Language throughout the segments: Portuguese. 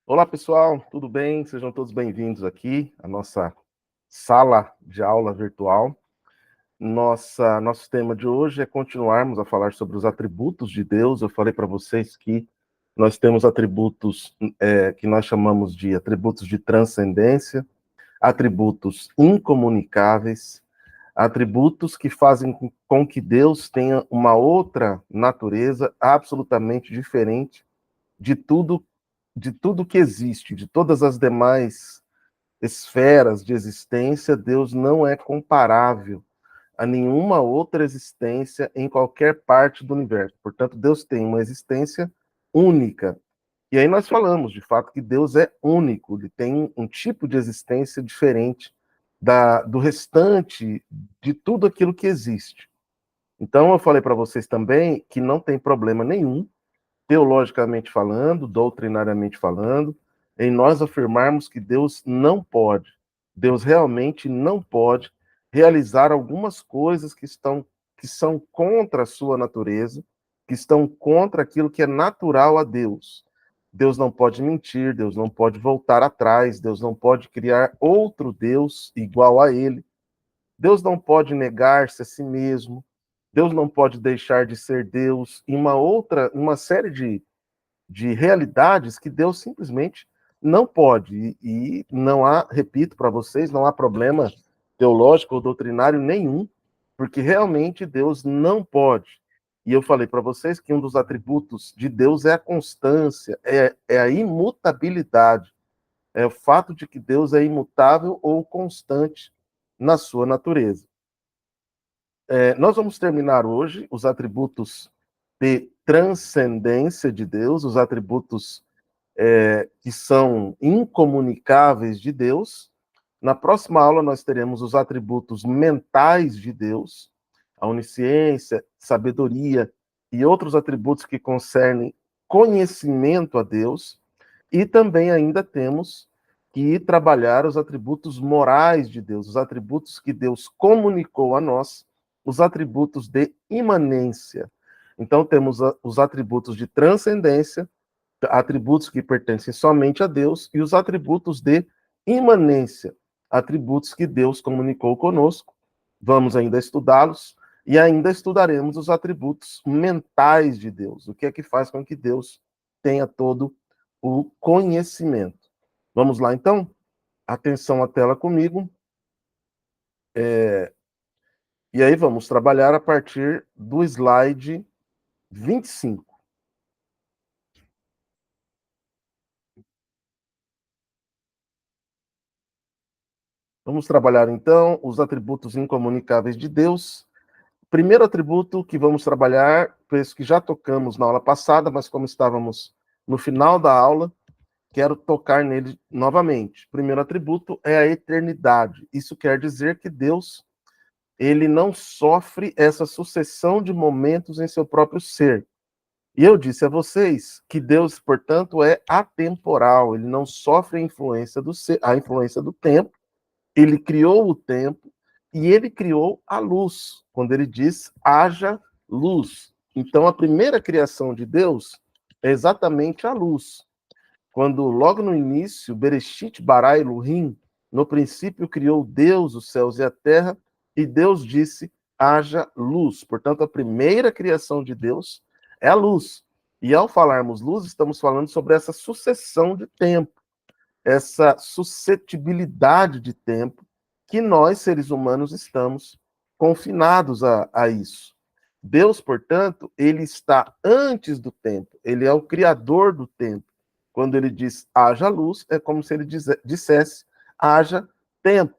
Olá, pessoal, tudo bem? Sejam todos bem-vindos aqui à nossa sala de aula virtual. Nosso tema de hoje é continuarmos a falar sobre os atributos de Deus. Eu falei para vocês que nós temos atributos que nós chamamos de atributos de transcendência, atributos incomunicáveis, atributos que fazem com que Deus tenha uma outra natureza absolutamente diferente de tudo que existe, de todas as demais esferas de existência. Deus não é comparável a nenhuma outra existência em qualquer parte do universo. Portanto, Deus tem uma existência única. E aí nós falamos, de fato, que Deus é único, ele tem um tipo de existência diferente do restante de tudo aquilo que existe. Então, eu falei para vocês também que não tem problema nenhum, teologicamente falando, doutrinariamente falando, em nós afirmarmos que Deus realmente não pode realizar algumas coisas que são contra a sua natureza, que estão contra aquilo que é natural a Deus. Deus não pode mentir, Deus não pode voltar atrás, Deus não pode criar outro Deus igual a ele. Deus não pode negar-se a si mesmo. Deus não pode deixar de ser Deus em uma série de realidades que Deus simplesmente não pode. E não há, repito para vocês, não há problema teológico ou doutrinário nenhum, porque realmente Deus não pode. E eu falei para vocês que um dos atributos de Deus é a constância, é a imutabilidade, é o fato de que Deus é imutável ou constante na sua natureza. Nós vamos terminar hoje os atributos de transcendência de Deus, os atributos que são incomunicáveis de Deus. Na próxima aula, nós teremos os atributos mentais de Deus, a onisciência, sabedoria e outros atributos que concernem conhecimento a Deus. E também ainda temos que trabalhar os atributos morais de Deus, os atributos que Deus comunicou a nós, os atributos de imanência. Então, temos os atributos de transcendência, atributos que pertencem somente a Deus, e os atributos de imanência, atributos que Deus comunicou conosco. Vamos ainda estudá-los e ainda estudaremos os atributos mentais de Deus, o que é que faz com que Deus tenha todo o conhecimento. Vamos lá, então? Atenção à tela comigo. E aí vamos trabalhar a partir do slide 25. Vamos trabalhar, então, os atributos incomunicáveis de Deus. Primeiro atributo que vamos trabalhar, penso que já tocamos na aula passada, mas como estávamos no final da aula, quero tocar nele novamente. Primeiro atributo é a eternidade. Isso quer dizer que Deus, ele não sofre essa sucessão de momentos em seu próprio ser. E eu disse a vocês que Deus, portanto, é atemporal, ele não sofre a influência do tempo, ele criou o tempo e ele criou a luz, quando ele diz haja luz. Então, a primeira criação de Deus é exatamente a luz. Quando, logo no início, Bereshit bara Elohim, no princípio criou Deus os céus e a terra, e Deus disse, haja luz. Portanto, a primeira criação de Deus é a luz. E ao falarmos luz, estamos falando sobre essa sucessão de tempo, essa suscetibilidade de tempo que nós, seres humanos, estamos confinados a isso. Deus, portanto, ele está antes do tempo, ele é o criador do tempo. Quando ele diz haja luz, é como se ele dissesse haja tempo.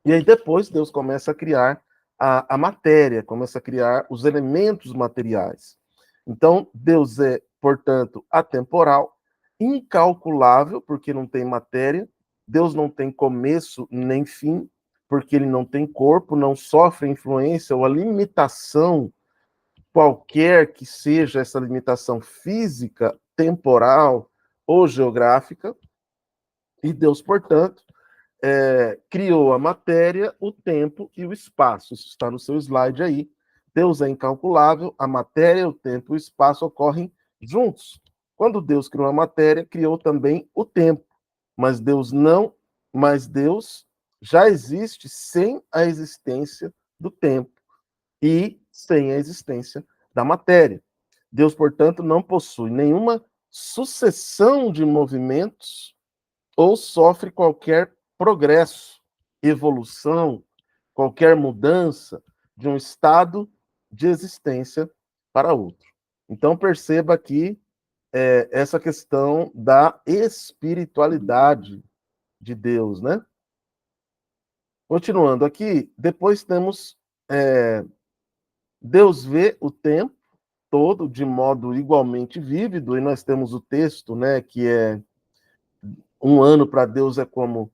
E aí depois Deus começa a criar a matéria, começa a criar os elementos materiais. Então, Deus é, portanto, atemporal, incalculável, porque não tem matéria, Deus não tem começo nem fim, porque ele não tem corpo, não sofre influência ou a limitação, qualquer que seja essa limitação física, temporal ou geográfica, e Deus, portanto, criou a matéria, o tempo e o espaço. Isso está no seu slide aí. Deus é incalculável, a matéria, o tempo e o espaço ocorrem juntos, Quando Deus criou a matéria, criou também o tempo. Mas Deus já existe sem a existência do tempo e sem a existência da matéria. Deus, portanto, não possui nenhuma sucessão de movimentos ou sofre qualquer progresso, evolução, qualquer mudança de um estado de existência para outro. Então, perceba aqui essa questão da espiritualidade de Deus, né? Continuando aqui, depois temos Deus vê o tempo todo de modo igualmente vívido, e nós temos o texto, né, que é um ano para Deus é como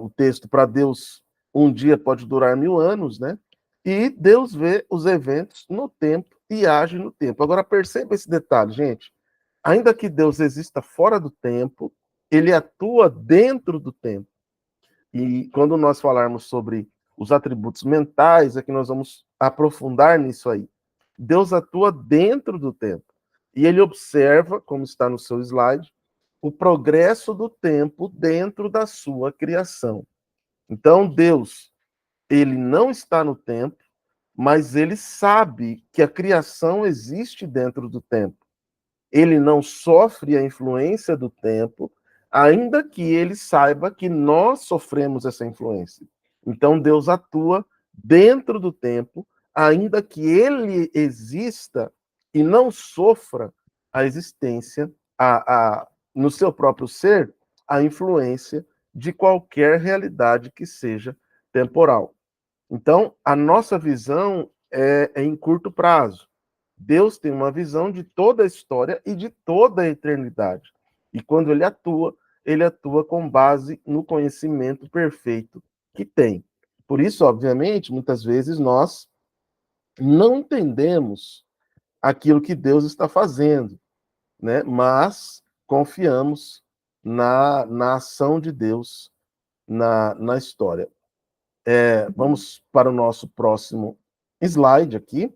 o texto para Deus um dia pode durar 1000 anos, né? E Deus vê os eventos no tempo e age no tempo. Agora perceba esse detalhe, gente. Ainda que Deus exista fora do tempo, ele atua dentro do tempo. E quando nós falarmos sobre os atributos mentais, é que nós vamos aprofundar nisso aí. Deus atua dentro do tempo. E ele observa, como está no seu slide, o progresso do tempo dentro da sua criação. Então, Deus, ele não está no tempo, mas ele sabe que a criação existe dentro do tempo. Ele não sofre a influência do tempo, ainda que ele saiba que nós sofremos essa influência. Então, Deus atua dentro do tempo, ainda que ele exista e não sofra a existência, no seu próprio ser, a influência de qualquer realidade que seja temporal. Então, a nossa visão é em curto prazo. Deus tem uma visão de toda a história e de toda a eternidade. E quando ele atua com base no conhecimento perfeito que tem. Por isso, obviamente, muitas vezes nós não entendemos aquilo que Deus está fazendo, né? Mas confiamos na ação de Deus na história. Vamos para o nosso próximo slide aqui,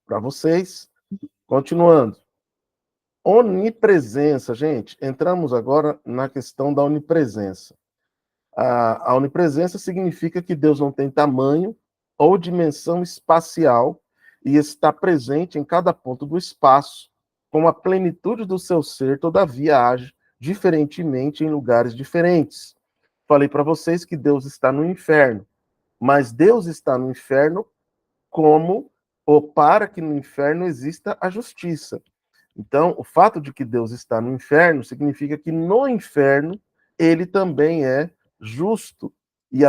para vocês. Continuando. Onipresença, gente. Entramos agora na questão da onipresença. A onipresença significa que Deus não tem tamanho ou dimensão espacial e está presente em cada ponto do espaço, com a plenitude do seu ser, todavia age diferentemente em lugares diferentes. Falei para vocês que Deus está no inferno, mas Deus está no inferno como ou para que no inferno exista a justiça. Então, o fato de que Deus está no inferno significa que no inferno ele também é justo e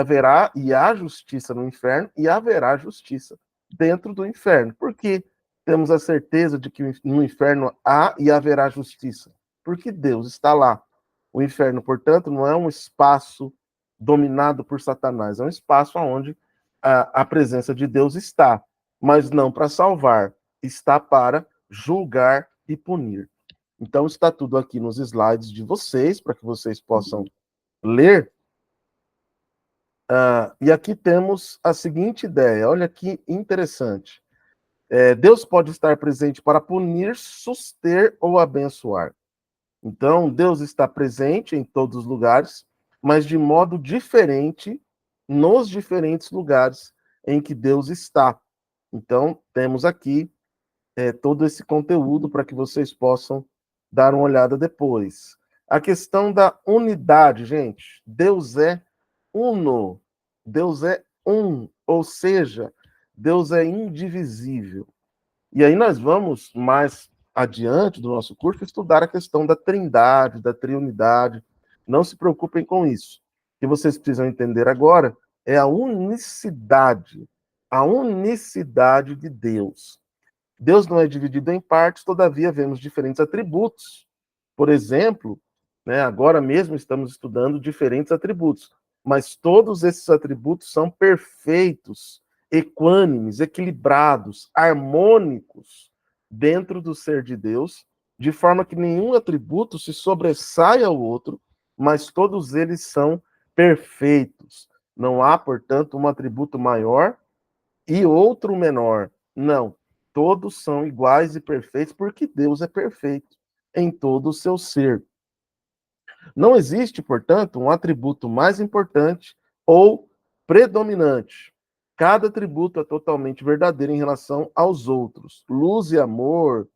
há justiça no inferno e haverá justiça dentro do inferno. Por que temos a certeza de que no inferno há e haverá justiça? Porque Deus está lá. O inferno, portanto, não é um espaço dominado por Satanás, é um espaço onde a presença de Deus está, mas não para salvar, está para julgar e punir. Então está tudo aqui nos slides de vocês, para que vocês possam ler. E aqui temos a seguinte ideia, olha que interessante. Deus pode estar presente para punir, suster ou abençoar. Então, Deus está presente em todos os lugares, mas de modo diferente nos diferentes lugares em que Deus está. Então, temos aqui todo esse conteúdo para que vocês possam dar uma olhada depois. A questão da unidade, gente. Deus é uno. Deus é um, ou seja, Deus é indivisível. E aí nós vamos mais adiante do nosso curso estudar a questão da trindade, da triunidade. Não se preocupem com isso. O que vocês precisam entender agora é a unicidade de Deus. Deus não é dividido em partes, todavia vemos diferentes atributos. Por exemplo, né, agora mesmo estamos estudando diferentes atributos, mas todos esses atributos são perfeitos, equânimes, equilibrados, harmônicos dentro do ser de Deus, de forma que nenhum atributo se sobressai ao outro, mas todos eles são perfeitos. Não há, portanto, um atributo maior e outro menor. Não. todos são iguais e perfeitos, porque Deus é perfeito em todo o seu ser. Não existe, portanto, um atributo mais importante ou predominante. Cada atributo é totalmente verdadeiro em relação aos outros. Luz e amor,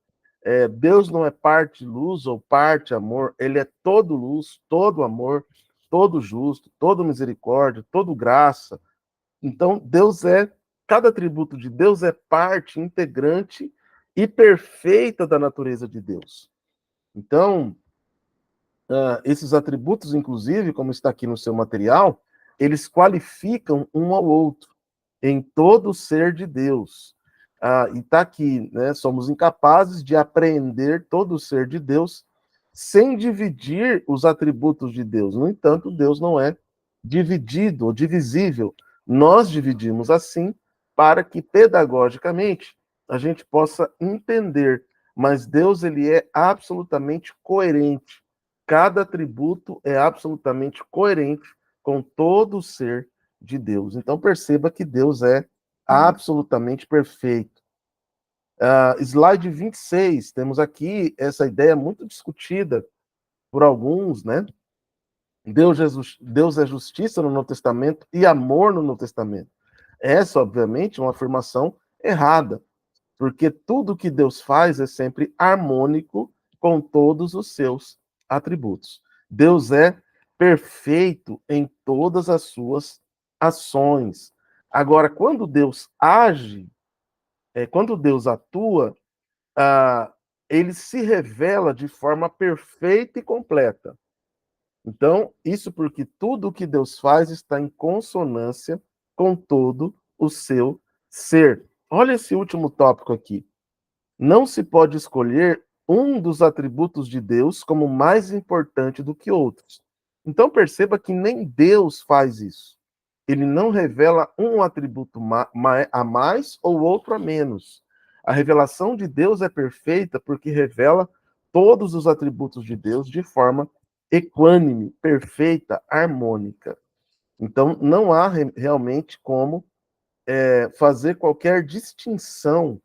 Deus não é parte luz ou parte amor, ele é todo luz, todo amor, todo justo, todo misericórdia, todo graça. Então, cada atributo de Deus é parte integrante e perfeita da natureza de Deus. Então, esses atributos, inclusive, como está aqui no seu material, eles qualificam um ao outro em todo o ser de Deus. E está aqui, né? Somos incapazes de apreender todo o ser de Deus sem dividir os atributos de Deus. No entanto, Deus não é dividido ou divisível. Nós dividimos assim para que pedagogicamente a gente possa entender. Mas Deus, ele é absolutamente coerente. Cada atributo é absolutamente coerente com todo o ser de Deus. Então perceba que Deus é absolutamente perfeito. Slide 26, temos aqui essa ideia muito discutida por alguns, né? Deus é justiça no Novo Testamento e amor no Novo Testamento. Essa, obviamente, é uma afirmação errada, porque tudo que Deus faz é sempre harmônico com todos os seus atributos. Deus é perfeito em todas as suas ações. Agora, quando Deus age, quando Deus atua, ele se revela de forma perfeita e completa. Então, isso porque tudo o que Deus faz está em consonância com todo o seu ser. Olha esse último tópico aqui. Não se pode escolher um dos atributos de Deus como mais importante do que outros. Então perceba que nem Deus faz isso. Ele não revela um atributo a mais ou outro a menos. A revelação de Deus é perfeita porque revela todos os atributos de Deus de forma equânime, perfeita, harmônica. Então não há realmente como fazer qualquer distinção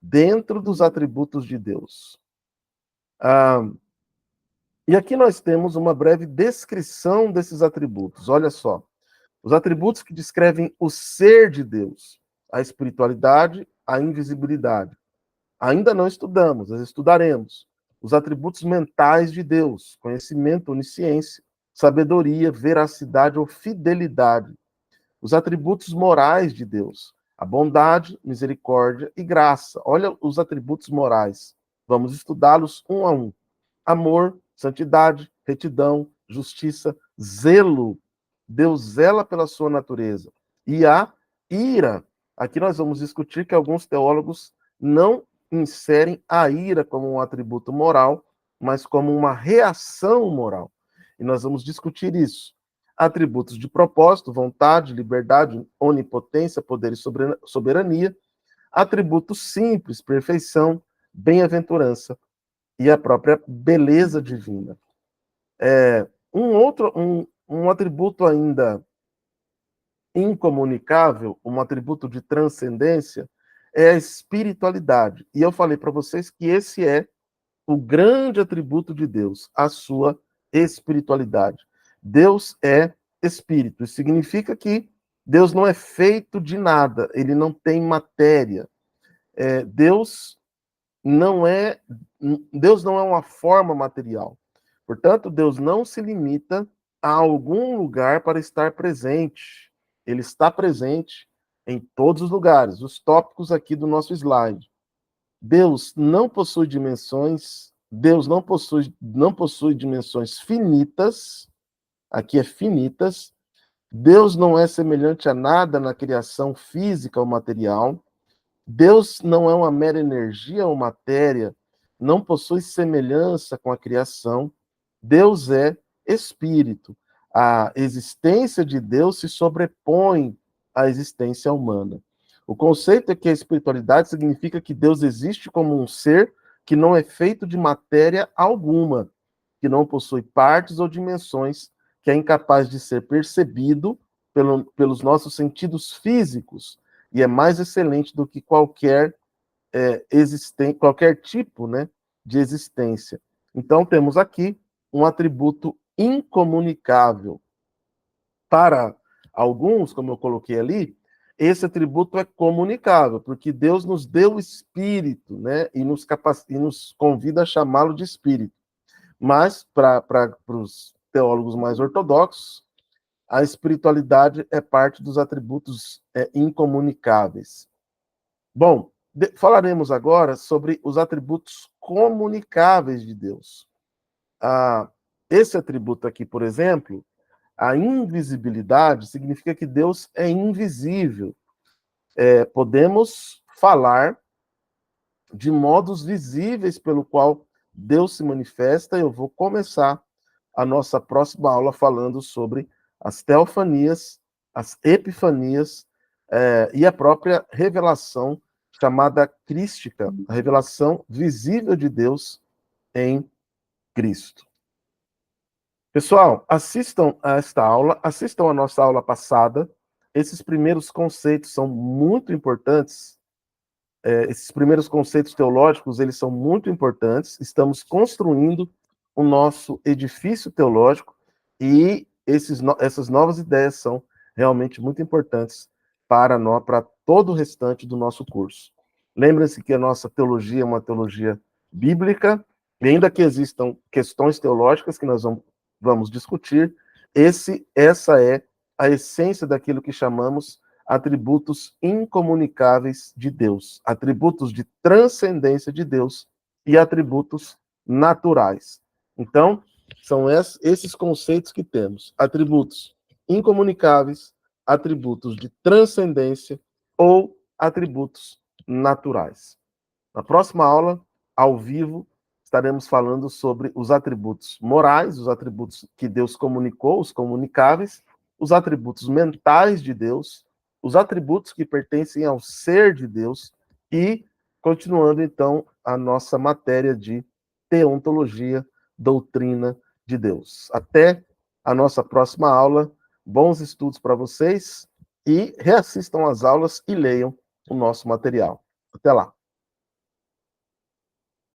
dentro dos atributos de Deus. E aqui nós temos uma breve descrição desses atributos. Olha só. Os atributos que descrevem o ser de Deus, a espiritualidade, a invisibilidade. Ainda não estudamos, mas estudaremos. Os atributos mentais de Deus, conhecimento, onisciência, sabedoria, veracidade ou fidelidade. Os atributos morais de Deus, a bondade, misericórdia e graça. Olha os atributos morais. Vamos estudá-los um a um. Amor, santidade, retidão, justiça, zelo. Deus zela pela sua natureza. E a ira. Aqui nós vamos discutir que alguns teólogos não inserem a ira como um atributo moral, mas como uma reação moral. E nós vamos discutir isso. Atributos de propósito, vontade, liberdade, onipotência, poder e soberania. Atributos simples, perfeição, bem-aventurança e a própria beleza divina. Um atributo ainda incomunicável, um atributo de transcendência, é a espiritualidade. E eu falei para vocês que esse é o grande atributo de Deus, a sua espiritualidade. Deus é espírito. Isso significa que Deus não é feito de nada, ele não tem matéria. Deus não é uma forma material. Portanto, Deus não se limita a algum lugar para estar presente. Ele está presente em todos os lugares. Os tópicos aqui do nosso slide. Deus não possui dimensões, Deus não possui dimensões finitas, aqui é finitas. Deus não é semelhante a nada na criação física ou material. Deus não é uma mera energia ou matéria, não possui semelhança com a criação. Deus é espírito. A existência de Deus se sobrepõe à existência humana. O conceito é que a espiritualidade significa que Deus existe como um ser que não é feito de matéria alguma, que não possui partes ou dimensões, que é incapaz de ser percebido pelos nossos sentidos físicos e é mais excelente do que qualquer qualquer tipo, né, de existência. Então, temos aqui um atributo incomunicável. Para alguns, como eu coloquei ali, esse atributo é comunicável, porque Deus nos deu o Espírito, né, e nos convida a chamá-lo de Espírito. Mas, para os teólogos mais ortodoxos, a espiritualidade é parte dos atributos incomunicáveis. Bom, falaremos agora sobre os atributos comunicáveis de Deus. Esse atributo aqui, por exemplo, a invisibilidade, significa que Deus é invisível. Podemos falar de modos visíveis pelo qual Deus se manifesta. Eu vou começar a nossa próxima aula falando sobre as teofanias, as epifanias e a própria revelação chamada crística, a revelação visível de Deus em Cristo. Pessoal, assistam a esta aula, assistam a nossa aula passada. Esses primeiros conceitos são muito importantes. Esses primeiros conceitos teológicos, eles são muito importantes. Estamos construindo o nosso edifício teológico e essas novas ideias são realmente muito importantes para todo o restante do nosso curso. Lembrem-se que a nossa teologia é uma teologia bíblica, e ainda que existam questões teológicas que nós vamos discutir, essa é a essência daquilo que chamamos atributos incomunicáveis de Deus, atributos de transcendência de Deus e atributos naturais. Então, são esses conceitos que temos: atributos incomunicáveis, atributos de transcendência ou atributos naturais. Na próxima aula, ao vivo, estaremos falando sobre os atributos morais, os atributos que Deus comunicou, os comunicáveis, os atributos mentais de Deus, os atributos que pertencem ao ser de Deus e, continuando, então, a nossa matéria de teontologia, doutrina de Deus. Até a nossa próxima aula. Bons estudos para vocês e reassistam às aulas e leiam o nosso material. Até lá.